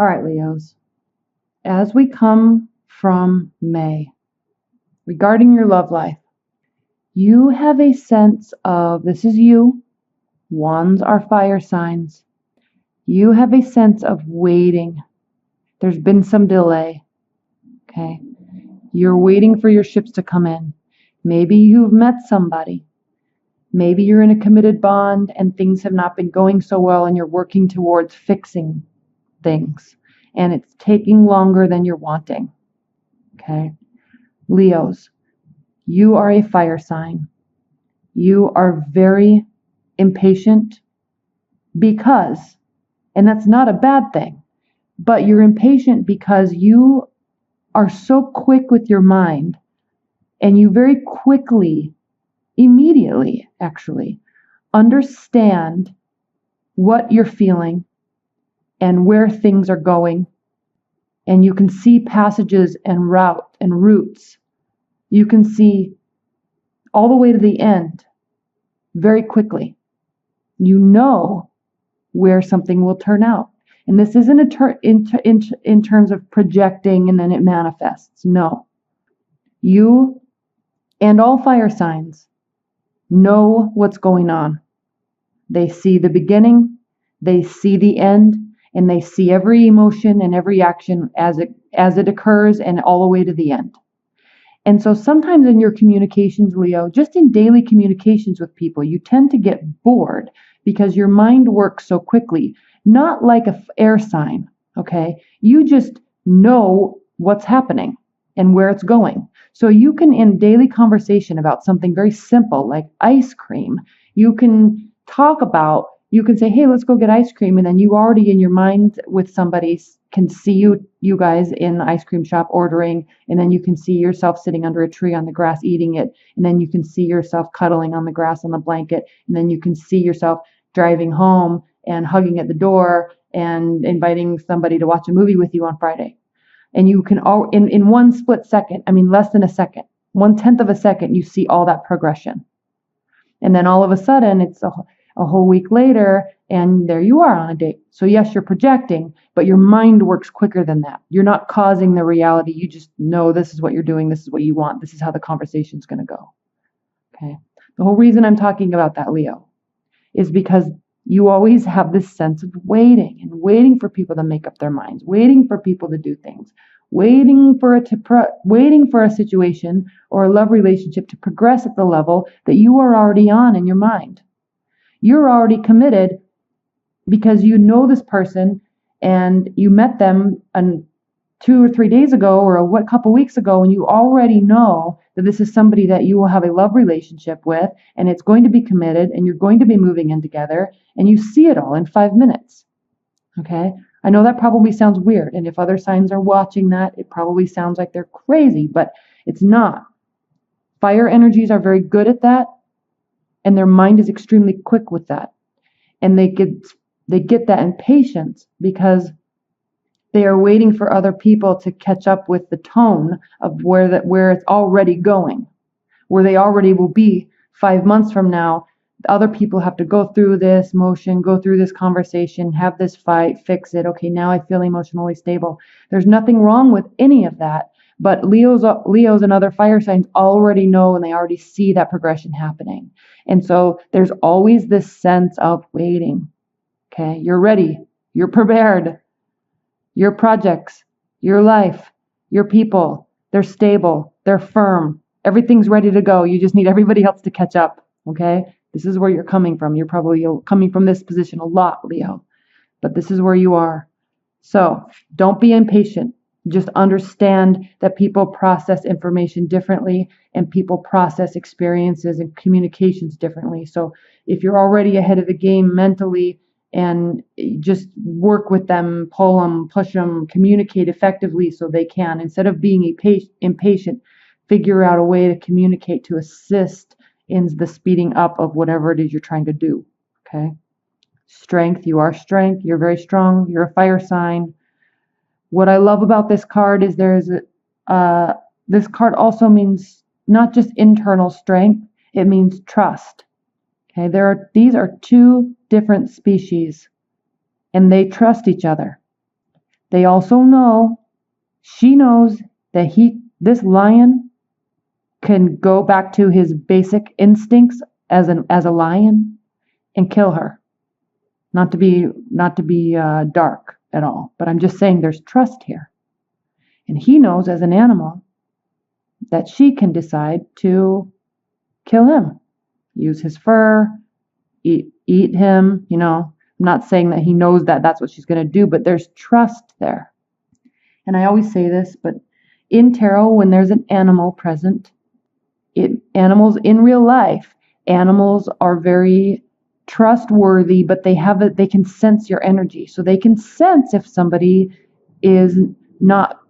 All right, Leos. As we come from May, regarding your love life, you have a sense of, this is you, wands are fire signs. You have a sense of waiting. There's been some delay, okay? You're waiting for your ships to come in. Maybe you've met somebody. Maybe you're in a committed bond and things have not been going so well and you're working towards fixing things. And it's taking longer than you're wanting, okay? Leos, you are a fire sign. You are very impatient because, and that's not a bad thing, but you're impatient because you are so quick with your mind and you very quickly, immediately actually, understand what you're feeling and where things are going. And you can see passages and routes. You can see all the way to the end very quickly. You know where something will turn out. And this isn't in terms of projecting and then it manifests. No. You and all fire signs know what's going on. They see the beginning, they see the end, and they see every emotion and every action as it occurs and all the way to the end. And so sometimes in your communications, Leo, just in daily communications with people, you tend to get bored because your mind works so quickly. Not like an air sign, okay? You just know what's happening and where it's going. So you can, in daily conversation about something very simple like ice cream, you can say, hey, let's go get ice cream. And then you already in your mind with somebody can see you guys in the ice cream shop ordering. And then you can see yourself sitting under a tree on the grass eating it. And then you can see yourself cuddling on the grass on the blanket. And then you can see yourself driving home and hugging at the door and inviting somebody to watch a movie with you on Friday. And you can all in one split second, less than a second, 1/10 of a second, you see all that progression. And then all of a sudden it's a whole week later and there you are on a date. So yes, you're projecting, but your mind works quicker than that. You're not causing the reality. You just know this is what you're doing. This is what you want. This is how the conversation's going to go. Okay. The whole reason I'm talking about that, Leo, is because you always have this sense of waiting for people to make up their minds, waiting for people to do things, waiting for a situation or a love relationship to progress at the level that you are already on in your mind. You're already committed because you know this person and you met them 2 or 3 days ago or a couple weeks ago, and you already know that this is somebody that you will have a love relationship with, and it's going to be committed, and you're going to be moving in together, and you see it all in 5 minutes. Okay? I know that probably sounds weird, and if other signs are watching that, it probably sounds like they're crazy, but it's not. Fire energies are very good at that, and their mind is extremely quick with that. And they get that impatience because they are waiting for other people to catch up with the tone of where it's already going, where they already will be 5 months from now. Other people have to go through this motion, go through this conversation, have this fight, fix it. Okay, now I feel emotionally stable. There's nothing wrong with any of that. But Leos and other fire signs already know and they already see that progression happening. And so there's always this sense of waiting. Okay, you're ready. You're prepared. Your projects, your life, your people, they're stable. They're firm. Everything's ready to go. You just need everybody else to catch up. Okay, this is where you're coming from. You're probably coming from this position a lot, Leo. But this is where you are. So don't be impatient. Just understand that people process information differently and people process experiences and communications differently. So if you're already ahead of the game mentally and just work with them, pull them, push them, communicate effectively so they can, instead of being impatient, figure out a way to communicate to assist in the speeding up of whatever it is you're trying to do. Okay. Strength, you are strength. You're very strong. You're a fire sign. What I love about this card is this card also means not just internal strength, it means trust. Okay, these are two different species and they trust each other. They also know, she knows that this lion can go back to his basic instincts as a lion and kill her. Not to be dark at all, but I'm just saying there's trust here. And he knows as an animal that she can decide to kill him, use his fur, eat him, you know. I'm not saying that he knows that that's what she's going to do, but there's trust there. And I always say this, but in tarot, when there's an animal present, animals in real life, animals are very trustworthy, but they can sense your energy. So they can sense if somebody is not,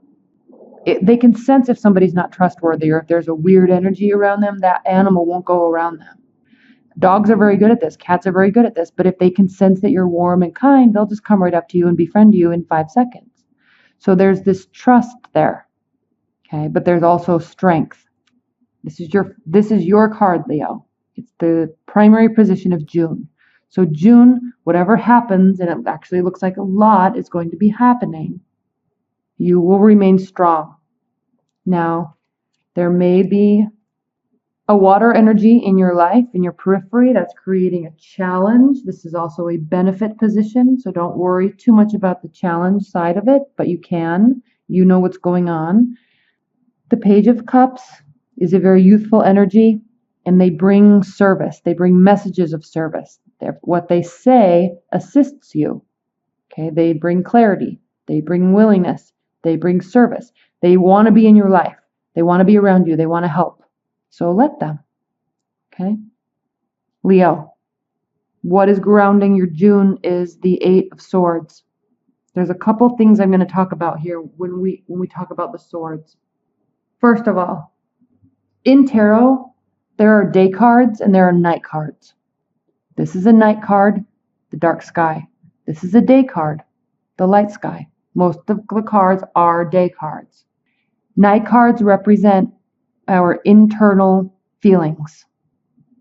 they can sense if somebody's not trustworthy, or if there's a weird energy around them, that animal won't go around them. Dogs are very good at this. Cats are very good at this. But if they can sense that you're warm and kind, they'll just come right up to you and befriend you in 5 seconds. So there's this trust there. Okay, but there's also strength. This is your card, Leo. It's the primary position of June. So June, whatever happens, and it actually looks like a lot is going to be happening, you will remain strong. Now, there may be a water energy in your life, in your periphery, that's creating a challenge. This is also a benefit position, so don't worry too much about the challenge side of it, but you know what's going on. The Page of Cups is a very youthful energy, and they bring service. They bring messages of service. What they say assists you. Okay, they bring clarity. They bring willingness. They bring service. They want to be in your life. They want to be around you. They want to help. So let them. Okay? Leo, what is grounding your June is the 8 of Swords. There's a couple things I'm going to talk about here when we talk about the swords. First of all, in tarot, there are day cards and there are night cards. This is a night card, the dark sky. This is a day card, the light sky. Most of the cards are day cards. Night cards represent our internal feelings,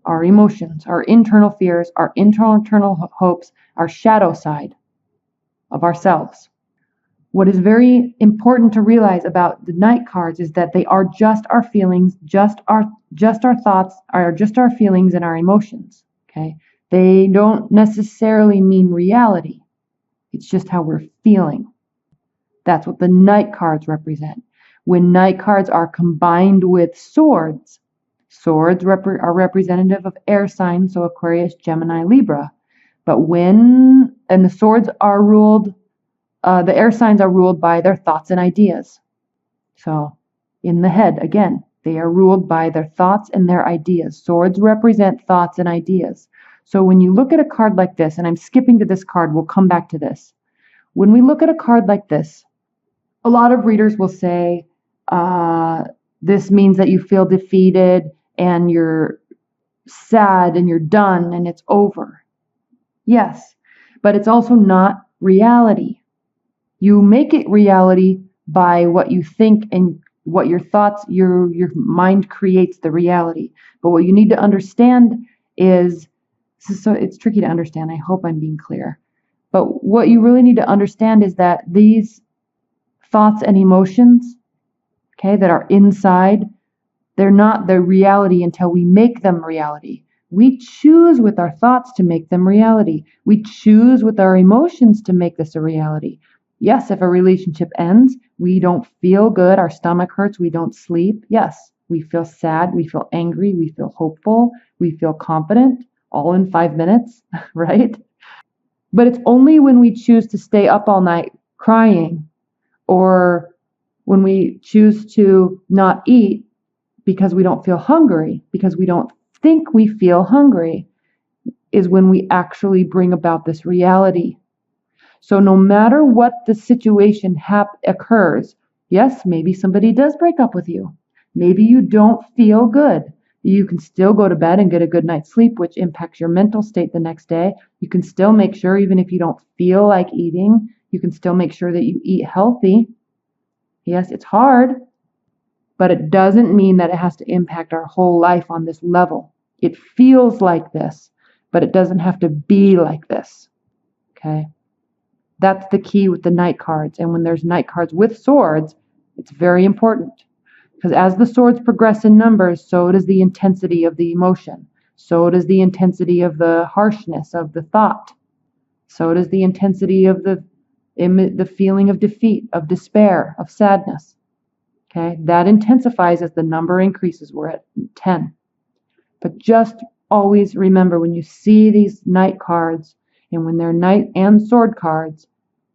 our emotions, our internal fears, our internal hopes, our shadow side of ourselves. What is very important to realize about the night cards is that they are just our feelings, just our thoughts, are just our feelings and our emotions. Okay? They don't necessarily mean reality. It's just how we're feeling. That's what the night cards represent. When night cards are combined with swords, swords are representative of air signs, so Aquarius, Gemini, Libra. But the swords are ruled, the air signs are ruled by their thoughts and ideas. So in the head, again, they are ruled by their thoughts and their ideas. Swords represent thoughts and ideas. So when you look at a card like this, and I'm skipping to this card, we'll come back to this. When we look at a card like this, a lot of readers will say, this means that you feel defeated and you're sad and you're done and it's over. Yes, but it's also not reality. You make it reality by what you think and what your thoughts, your mind creates the reality. But what you need to understand is, so it's tricky to understand. I hope I'm being clear. But what you really need to understand is that these thoughts and emotions, okay, that are inside, they're not the reality until we make them reality. We choose with our thoughts to make them reality. We choose with our emotions to make this a reality. Yes, if a relationship ends, we don't feel good, our stomach hurts, we don't sleep. Yes, we feel sad, we feel angry, we feel hopeful, we feel confident, all in 5 minutes, right? But it's only when we choose to stay up all night crying, or when we choose to not eat because we don't feel hungry, because we don't think we feel hungry, is when we actually bring about this reality. So no matter what the situation occurs, yes, maybe somebody does break up with you. Maybe you don't feel good. You can still go to bed and get a good night's sleep, which impacts your mental state the next day. You can still make sure, even if you don't feel like eating, you can still make sure that you eat healthy. Yes, it's hard, but it doesn't mean that it has to impact our whole life on this level. It feels like this, but it doesn't have to be like this. Okay? That's the key with the Knight cards. And when there's Knight cards with swords, it's very important. Because as the swords progress in numbers, so does the intensity of the emotion. So does the intensity of the harshness of the thought. So does the intensity of the feeling of defeat, of despair, of sadness. Okay, that intensifies as the number increases. We're at 10. But just always remember, when you see these Knight cards, and when they're Knight and sword cards,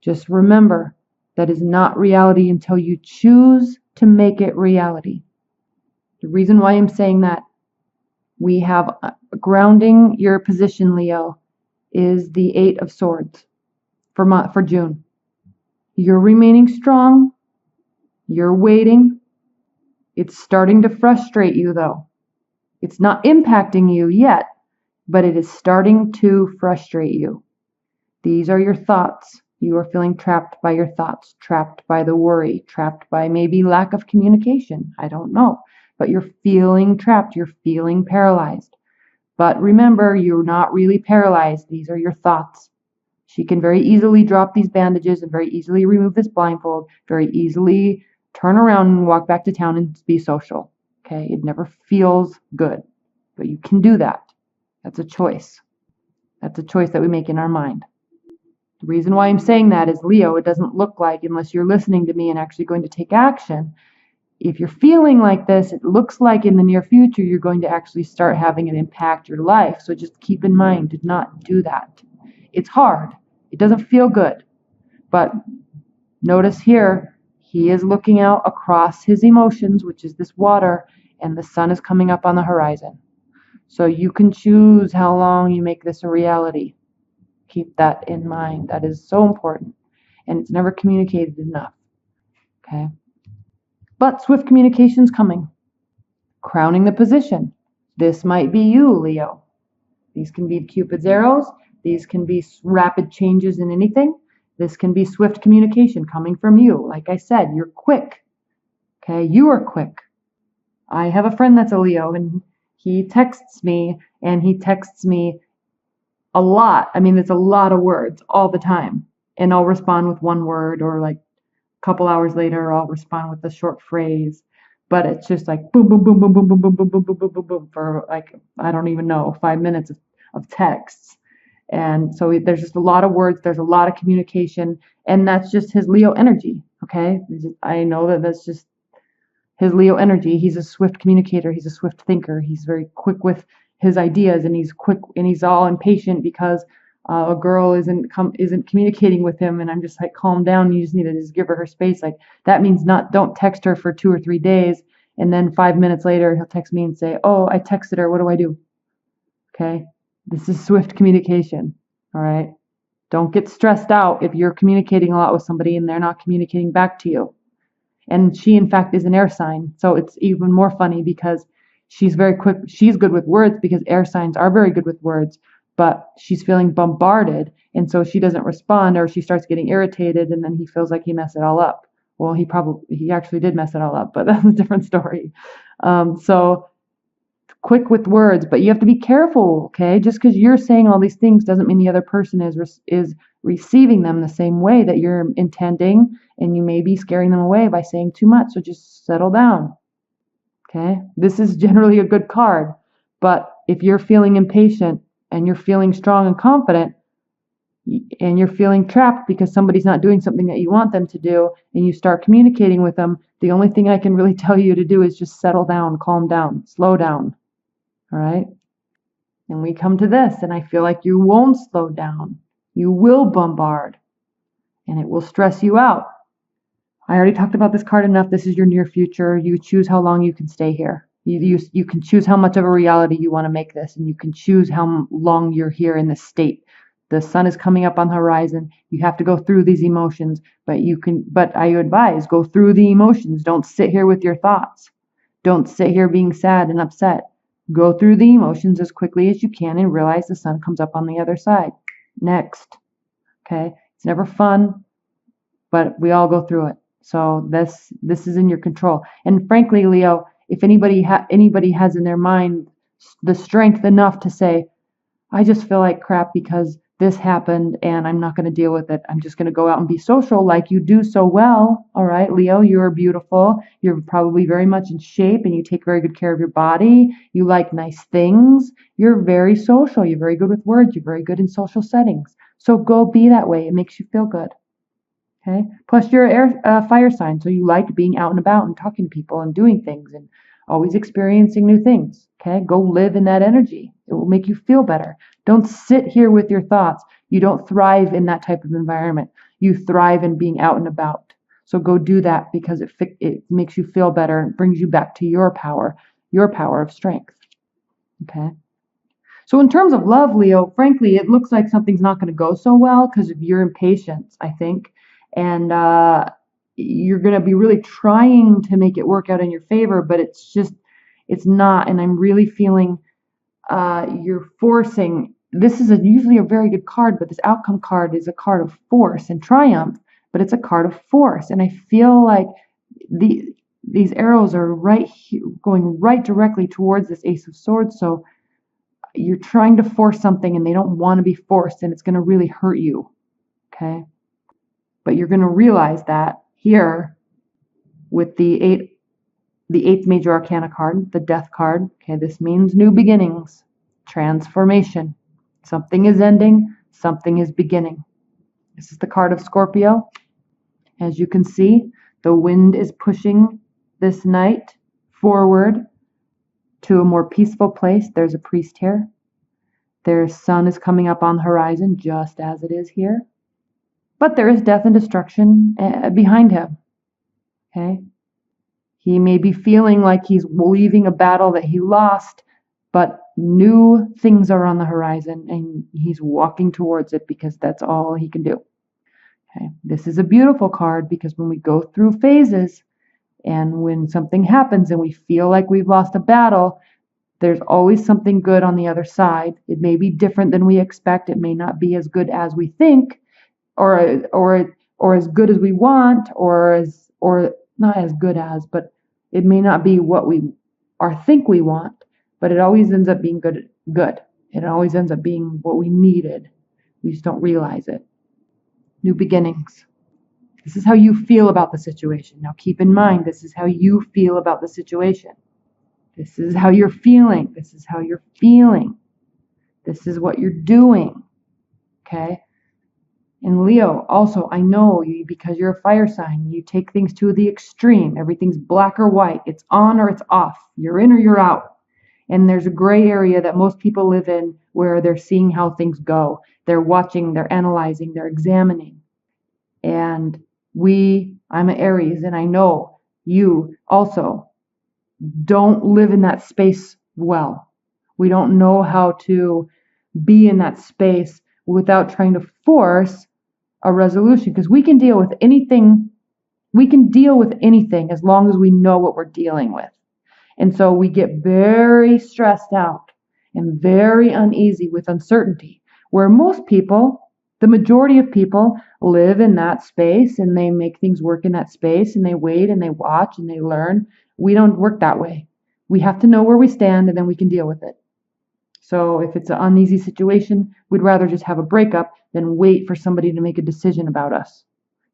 just remember that is not reality until you choose to make it reality. The reason why I'm saying that, we have grounding your position, Leo, is the 8 of Swords for June. You're remaining strong. You're waiting. It's starting to frustrate you, though. It's not impacting you yet, but it is starting to frustrate you. These are your thoughts. You are feeling trapped by your thoughts, trapped by the worry, trapped by maybe lack of communication. I don't know. But you're feeling trapped. You're feeling paralyzed. But remember, you're not really paralyzed. These are your thoughts. She can very easily drop these bandages and very easily remove this blindfold, very easily turn around and walk back to town and be social. Okay? It never feels good. But you can do that. That's a choice. That's a choice that we make in our mind. The reason why I'm saying that is, Leo, it doesn't look like, unless you're listening to me and actually going to take action, if you're feeling like this, it looks like in the near future you're going to actually start having it impact your life. So just keep in mind, do not do that. It's hard. It doesn't feel good. But notice here, he is looking out across his emotions, which is this water, and the sun is coming up on the horizon. So you can choose how long you make this a reality. Keep that in mind. That is so important. And it's never communicated enough. Okay? But swift communication's coming. Crowning the position. This might be you, Leo. These can be Cupid's arrows. These can be rapid changes in anything. This can be swift communication coming from you. Like I said, you're quick. Okay? You are quick. I have a friend that's a Leo, and he texts me, a lot. I mean, it's a lot of words all the time. And I'll respond with one word, or like a couple hours later, I'll respond with a short phrase. But it's just like boom, boom, boom, boom, boom, boom, boom, boom, boom, boom, boom, boom, boom, for like, I don't even know, 5 minutes of texts. And so there's just a lot of words. There's a lot of communication. And that's just his Leo energy. Okay. I know that that's just his Leo energy. He's a swift communicator. He's a swift thinker. He's very quick with his ideas, and he's quick, and he's all impatient because a girl isn't communicating with him. And I'm just like, calm down. You just need to just give her space. Like, that means don't text her for 2 or 3 days. And then 5 minutes later, he'll text me and say, oh, I texted her. What do I do? Okay. This is swift communication. All right. Don't get stressed out if you're communicating a lot with somebody and they're not communicating back to you. And she, in fact, is an air sign. So it's even more funny because she's very quick. She's good with words because air signs are very good with words, but she's feeling bombarded. And so she doesn't respond, or she starts getting irritated, and then he feels like he messed it all up. Well, he actually did mess it all up, but that's a different story. So quick with words, but you have to be careful, okay? Just because you're saying all these things doesn't mean the other person is receiving them the same way that you're intending, and you may be scaring them away by saying too much. So just settle down, okay? This is generally a good card, but if you're feeling impatient and you're feeling strong and confident, and you're feeling trapped because somebody's not doing something that you want them to do, and you start communicating with them, the only thing I can really tell you to do is just settle down, calm down, slow down. All right? And we come to this, and I feel like you won't slow down. You will bombard, and it will stress you out. I already talked about this card enough. This is your near future. You choose how long you can stay here. You can choose how much of a reality you want to make this, and you can choose how long you're here in this state. The sun is coming up on the horizon. You have to go through these emotions, but I advise, go through the emotions. Don't sit here with your thoughts. Don't sit here being sad and upset. Go through the emotions as quickly as you can and realize the sun comes up on the other side. Next. Okay? It's never fun, but we all go through it. So this is in your control. And frankly, Leo, if anybody has in their mind the strength enough to say, I just feel like crap because this happened and I'm not going to deal with it. I'm just going to go out and be social like you do so well. All right, Leo, you're beautiful. You're probably very much in shape and you take very good care of your body. You like nice things. You're very social. You're very good with words. You're very good in social settings. So go be that way. It makes you feel good. Okay. Plus you're fire sign. So you like being out and about and talking to people and doing things and always experiencing new things. Okay. Go live in that energy. It will make you feel better. Don't sit here with your thoughts. You don't thrive in that type of environment. You thrive in being out and about. So go do that because it makes you feel better and brings you back to your power of strength. Okay. So in terms of love, Leo, frankly, it looks like something's not going to go so well because of your impatience, I think. And you're going to be really trying to make it work out in your favor, but it's not. And I'm really feeling you're forcing. This is usually a very good card, but this outcome card is a card of force and triumph, but it's a card of force. And I feel like these arrows are right here, going right directly towards this Ace of Swords. So you're trying to force something and they don't want to be forced and it's going to really hurt you. Okay. But you're going to realize that here with the eighth major arcana card, the death card. Okay. This means new beginnings, transformation. Something is ending. Something is beginning. This is the card of Scorpio. As you can see, the wind is pushing this night forward to a more peaceful place. There's a priest here. Their sun is coming up on the horizon just as it is here. But there is death and destruction behind him. Okay? He may be feeling like he's leaving a battle that he lost, but new things are on the horizon and he's walking towards it because that's all he can do. Okay? This is a beautiful card because when we go through phases, and when something happens and we feel like we've lost a battle, there's always something good on the other side. It may be different than we expect. It may not be as good as we think, or as good as we want, or not as good as, but it may not be what we think we want. But it always ends up being good. It always ends up being what we needed. We just don't realize it. New beginnings. This is how you feel about the situation. Now keep in mind, this is how you feel about the situation. This is how you're feeling. This is how you're feeling. This is what you're doing. Okay? And Leo, also, I know you, because you're a fire sign, you take things to the extreme. Everything's black or white. It's on or it's off. You're in or you're out. And there's a gray area that most people live in where they're seeing how things go. They're watching, they're analyzing, they're examining. And I'm an Aries, and I know you also don't live in that space well. We don't know how to be in that space without trying to force a resolution, because we can deal with anything. We can deal with anything as long as we know what we're dealing with. And so we get very stressed out and very uneasy with uncertainty, where most people, the majority of people, live in that space and they make things work in that space and they wait and they watch and they learn. We don't work that way. We have to know where we stand and then we can deal with it. So if it's an uneasy situation, we'd rather just have a breakup than wait for somebody to make a decision about us.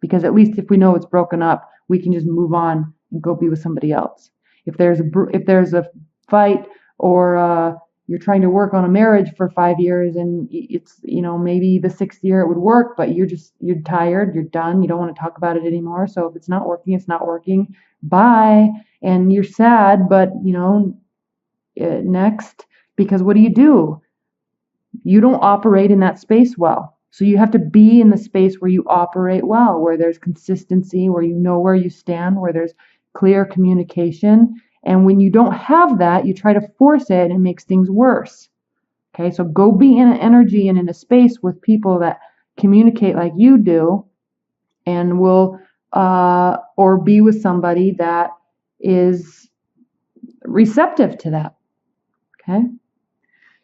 Because at least if we know it's broken up, we can just move on and go be with somebody else. If there's a fight, or you're trying to work on a marriage for 5 years and it's, maybe the 6th year it would work, but you're tired, you're done, you don't want to talk about it anymore. So if it's not working, it's not working. Bye. And you're sad, but next, because what do? You don't operate in that space well. So you have to be in the space where you operate well, where there's consistency, where you know where you stand, where there's clear communication. And when you don't have that, you try to force it and it makes things worse. Okay, so go be in an energy and in a space with people that communicate like you do, and will or be with somebody that is receptive to that. Okay,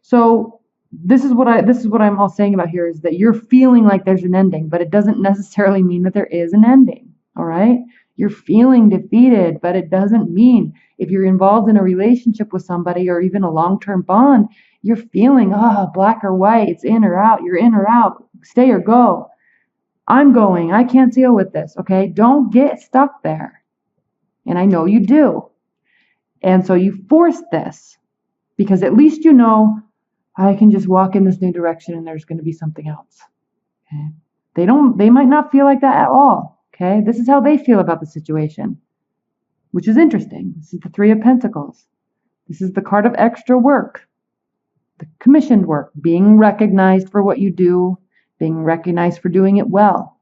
so this is what I'm all saying about here, is that you're feeling like there's an ending, but it doesn't necessarily mean that there is an ending. All right, you're feeling defeated, but it doesn't mean, if you're involved in a relationship with somebody or even a long-term bond, you're feeling, black or white, it's in or out, you're in or out, stay or go. I'm going, I can't deal with this, okay? Don't get stuck there. And I know you do. And so you force this because at least you know I can just walk in this new direction and there's going to be something else. Okay? They might not feel like that at all. Okay? This is how they feel about the situation, which is interesting. This is the Three of Pentacles. This is the card of extra work, the commissioned work, being recognized for what you do, being recognized for doing it well.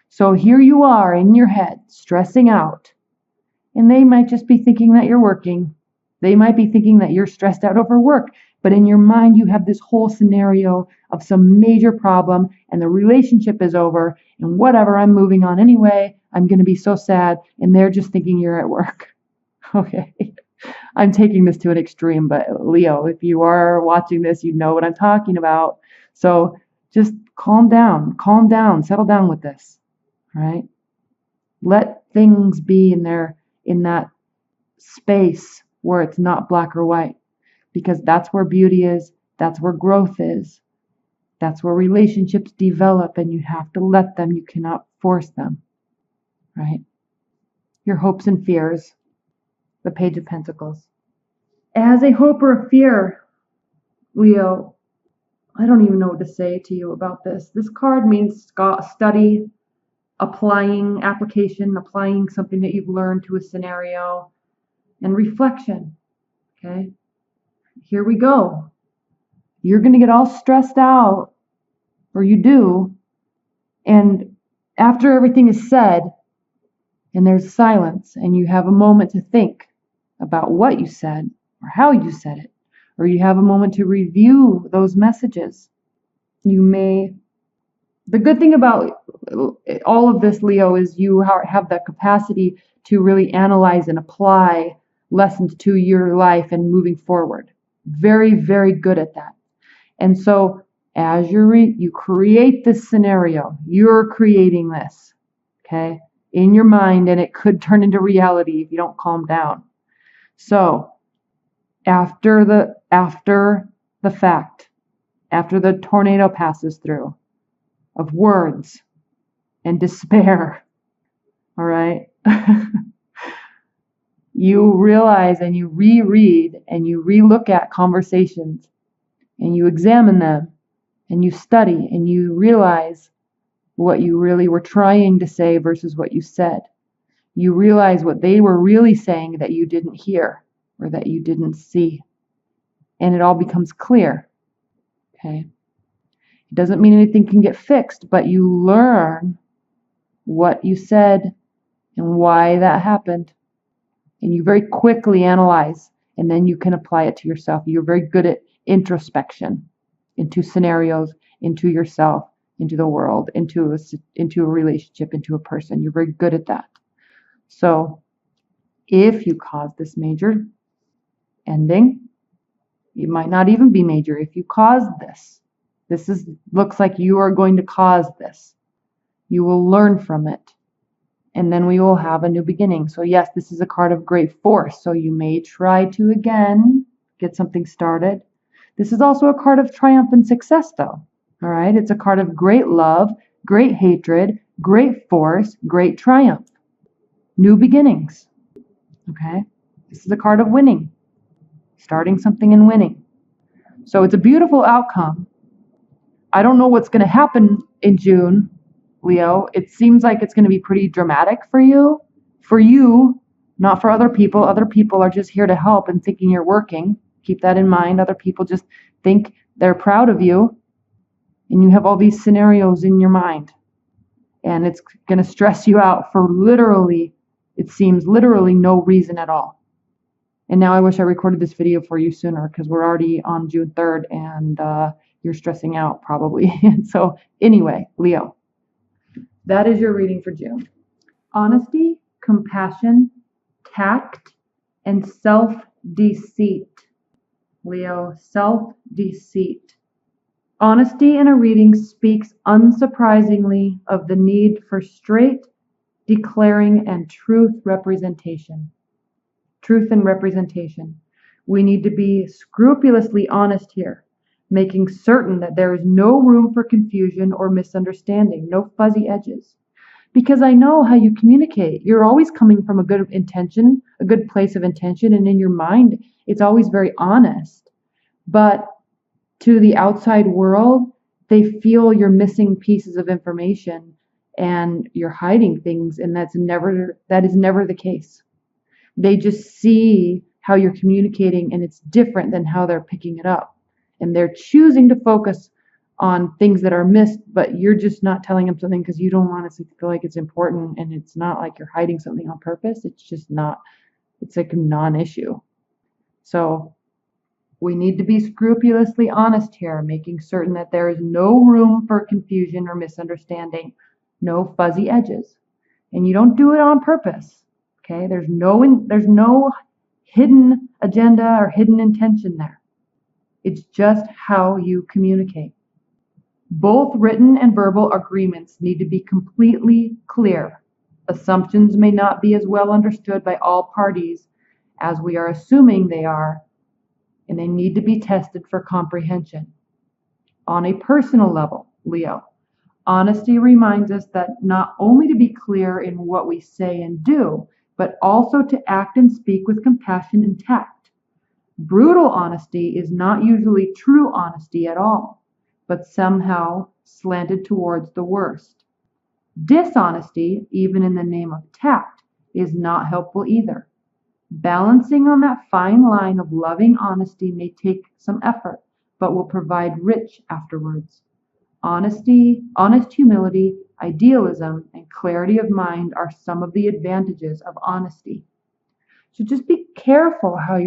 So here you are in your head, stressing out. And they might just be thinking that you're working. They might be thinking that you're stressed out over work. But in your mind, you have this whole scenario of some major problem and the relationship is over. And whatever, I'm moving on anyway. I'm going to be so sad. And they're just thinking you're at work. Okay. I'm taking this to an extreme. But Leo, if you are watching this, you know what I'm talking about. So just calm down, settle down with this. All right. Let things be in that space where it's not black or white, because that's where beauty is. That's where growth is. That's where relationships develop, and you have to let them. You cannot force them. Right? Your hopes and fears. The Page of Pentacles. As a hope or a fear, Leo, I don't even know what to say to you about this. This card means study, application, applying something that you've learned to a scenario, and reflection. Okay? Here we go. You're going to get all stressed out, or you do, and after everything is said, and there's silence, and you have a moment to think about what you said, or how you said it, or you have a moment to review those messages. The good thing about all of this, Leo, is you have that capacity to really analyze and apply lessons to your life and moving forward. Very, very good at that. And so as you create this scenario, you're creating this, okay, in your mind, and it could turn into reality if you don't calm down. So after the fact, after the tornado passes through of words and despair, all right, you realize and you reread and you relook at conversations and you examine them and you study and you realize what you really were trying to say versus what you said. You realize what they were really saying that you didn't hear or that you didn't see. And it all becomes clear. Okay? It doesn't mean anything can get fixed, but you learn what you said and why that happened. And you very quickly analyze, and then you can apply it to yourself. You're very good at introspection into scenarios, into yourself, into the world, into a relationship, into a person. You're very good at that. So if you cause this major ending, it might not even be major. If you cause this looks like you are going to cause this. You will learn from it. And then we will have a new beginning. So yes, this is a card of great force. So you may try to again get something started. This is also a card of triumph and success though. All right. It's a card of great love, great hatred, great force, great triumph. New beginnings. Okay. This is a card of winning. Starting something and winning. So it's a beautiful outcome. I don't know what's going to happen in June, Leo. It seems like it's going to be pretty dramatic for you. For you, not for other people. Other people are just here to help and thinking you're working. Keep that in mind. Other people just think they're proud of you. And you have all these scenarios in your mind. And it's going to stress you out for literally, it seems literally no reason at all. And now I wish I recorded this video for you sooner because we're already on June 3rd and you're stressing out probably. And so anyway, Leo, that is your reading for June. Honesty, compassion, tact, and self-deceit. Leo, self-deceit. Honesty in a reading speaks unsurprisingly of the need for straight, declaring, and truth representation. Truth and representation. We need to be scrupulously honest here, making certain that there is no room for confusion or misunderstanding, no fuzzy edges. Because I know how you communicate. You're always coming from a good intention, a good place of intention, and in your mind, it's always very honest. But to the outside world, they feel you're missing pieces of information and you're hiding things, and that is never the case. They just see how you're communicating and it's different than how they're picking it up. And they're choosing to focus on things that are missed, but you're just not telling them something because you don't honestly feel like it's important, and it's not like you're hiding something on purpose. It's just not, it's like a non-issue. So we need to be scrupulously honest here, making certain that there is no room for confusion or misunderstanding, no fuzzy edges. And you don't do it on purpose. Okay? There's no hidden agenda or hidden intention there. It's just how you communicate. Both written and verbal agreements need to be completely clear. Assumptions may not be as well understood by all parties as we are assuming they are, and they need to be tested for comprehension. On a personal level, Leo, honesty reminds us that not only to be clear in what we say and do, but also to act and speak with compassion and tact. Brutal honesty is not usually true honesty at all, but somehow slanted towards the worst. Dishonesty, even in the name of tact, is not helpful either. Balancing on that fine line of loving honesty may take some effort, but will provide rich afterwards. Honesty, honest humility, idealism, and clarity of mind are some of the advantages of honesty. So just be careful how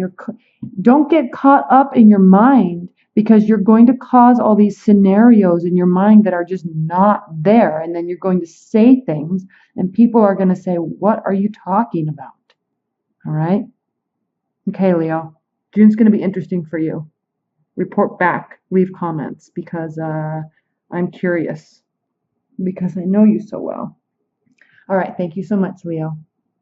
don't get caught up in your mind, because you're going to cause all these scenarios in your mind that are just not there. And then you're going to say things and people are going to say, what are you talking about? All right. Okay, Leo, June's going to be interesting for you. Report back, leave comments, because I'm curious, because I know you so well. All right. Thank you so much, Leo.